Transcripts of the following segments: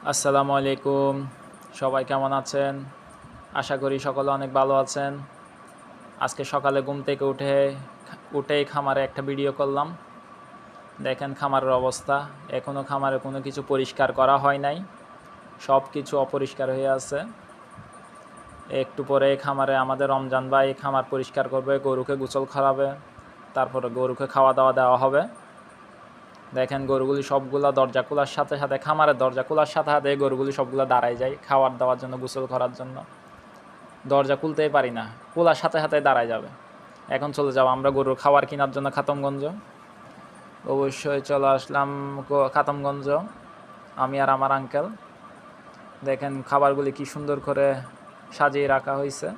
আসসালামু আলাইকুম। সবাই কেমন আছেন? আশা করি সকলে অনেক ভালো আছেন। আজকে সকালে ঘুম থেকে উঠেই খামারে একটা ভিডিও করলাম। দেখেন খামারের অবস্থা। এখনও খামারে কোনো কিছু পরিষ্কার করা হয় নাই। সব কিছু অপরিষ্কার হয়ে আছে। একটু পরে খামারে আমাদের রমজান ভাই খামার পরিষ্কার করবে, গরুকে গোসল করাবে, তারপরে গরুকে খাওয়া দাওয়া দেওয়া হবে। দেখেন গরুগুলি সবগুলা দরজা খোলার সাথে সাথে, খামারের দরজা খোলার সাথে সাথে গরুগুলি সবগুলো দাঁড়ায় যায় খাবার দেওয়ার জন্য, গোসল করার জন্য। দরজা খুলতেই পারি না, খোলার সাথে সাথে দাঁড়ায় যাবে। এখন চলে যাব আমরা গরুর খাবার কেনার জন্য খাতমগঞ্জ। অবশ্যই চলে আসলাম খাতমগঞ্জ, আমি আর আমার আঙ্কেল। দেখেন খাবারগুলি কি সুন্দর করে সাজিয়ে রাখা হয়েছে।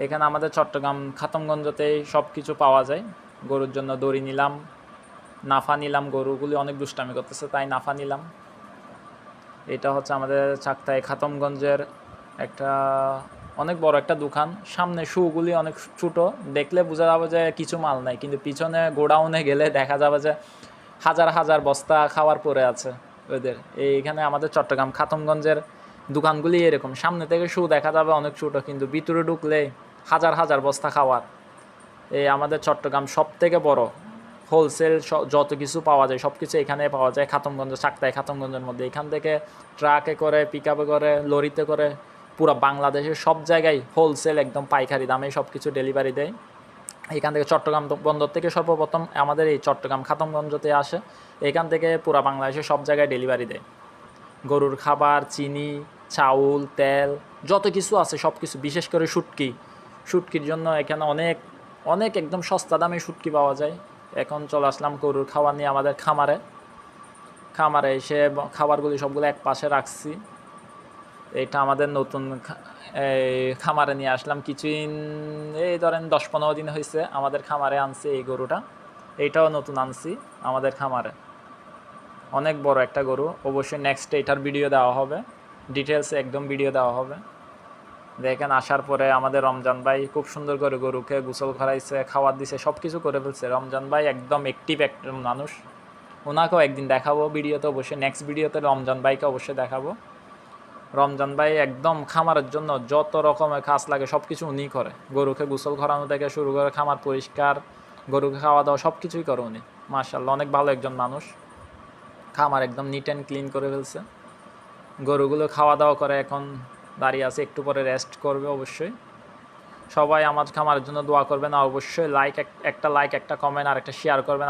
এখানে আমাদের চট্টগ্রাম খাতমগঞ্জতেই সব কিছু পাওয়া যায়। গরুর জন্য দড়ি নিলাম, নাফা নিলাম, গরুগুলি অনেক দুষ্টামি করতেছে তাই নাফা নিলাম। এটা হচ্ছে আমাদের চাকতাই খাতমগঞ্জের একটা অনেক বড় একটা দোকান। সামনে শুগুলি অনেক ছোটো, দেখলে বোঝা যাবে যে কিছু মাল নাই, কিন্তু পিছনে গোডাউনে গেলে দেখা যাবে যে হাজার হাজার বস্তা খাবার পড়ে আছে ওদের। এইখানে আমাদের চট্টগ্রাম খাতমগঞ্জের দোকানগুলি এরকম, সামনে থেকে শু দেখা যাবে অনেক ছোটো, কিন্তু ভিতরে ঢুকলে হাজার হাজার বস্তা খাবার। এই আমাদের চট্টগ্রাম সব থেকে বড় হোলসেল যত কিছু পাওয়া যায় সব কিছু এখানে পাওয়া যায় খাতমগঞ্জ, চাকতাই খাতমগঞ্জের মধ্যে। এখান থেকে ট্রাকে করে, পিক আপে করে, লরিতে করে পুরো বাংলাদেশের সব জায়গায় হোলসেল একদম পাইকারি দামে সব কিছু ডেলিভারি দেয়। এখান থেকে চট্টগ্রাম বন্দর থেকে সর্বপ্রথম আমাদের এই চট্টগ্রাম খাতমগঞ্জতে আসে। এখান থেকে পুরো বাংলাদেশের সব জায়গায় ডেলিভারি দেয়। গরুর খাবার, চিনি, চাউল, তেল, যত কিছু আছে সব কিছু, বিশেষ করে শুটকির জন্য এখানে অনেক অনেক একদম সস্তা দামে শুটকি পাওয়া যায়। এখন চলে আসলাম গরুর খাবার নিয়ে আমাদের খামারে এসে খাবারগুলি সবগুলো এক পাশে রাখছি। এটা আমাদের নতুন খামারে নিয়ে আসলাম কিছুদিন, এই ধরেন 10-15 দিন হয়েছে আমাদের খামারে আনছি এই গরুটা। এইটাও নতুন আনছি আমাদের খামারে। অনেক বড় একটা গরু। অবশ্যই নেক্সট এটার ভিডিও দেওয়া হবে, ডিটেলসে একদম ভিডিও দেওয়া হবে। দেখেন আসার পরে আমাদের রমজান ভাই খুব সুন্দর করে গরুকে গোসল করাইছে, খাবার দিছে, সব কিছু করে ফেলছে। রমজান ভাই একদম অ্যাক্টিভ একটা মানুষ। ওনাকেও একদিন দেখাবো ভিডিওতে, অবশ্যই নেক্সট ভিডিওতে রমজান ভাইকে অবশ্যই দেখাবো। রমজান ভাই একদম খামারের জন্য যত রকমের কাজ লাগে সব কিছু উনিই করে। গরুকে গোসল করানো থেকে শুরু করে খামার পরিষ্কার, গরুকে খাওয়া দাওয়া সব কিছুই করে উনি। মাশাআল্লাহ, অনেক ভালো একজন মানুষ। খামার একদম নিট অ্যান্ড ক্লিন করে ফেলছে। গরুগুলো খাওয়া দাওয়া করে এখন দাঁড়িয়ে আছে, একটু পরে রেস্ট করবে। অবশ্যই সবাই আমার খামারের জন্য দোয়া করবেন, আর অবশ্যই একটা লাইক, একটা কমেন্ট আর একটা শেয়ার করবেন।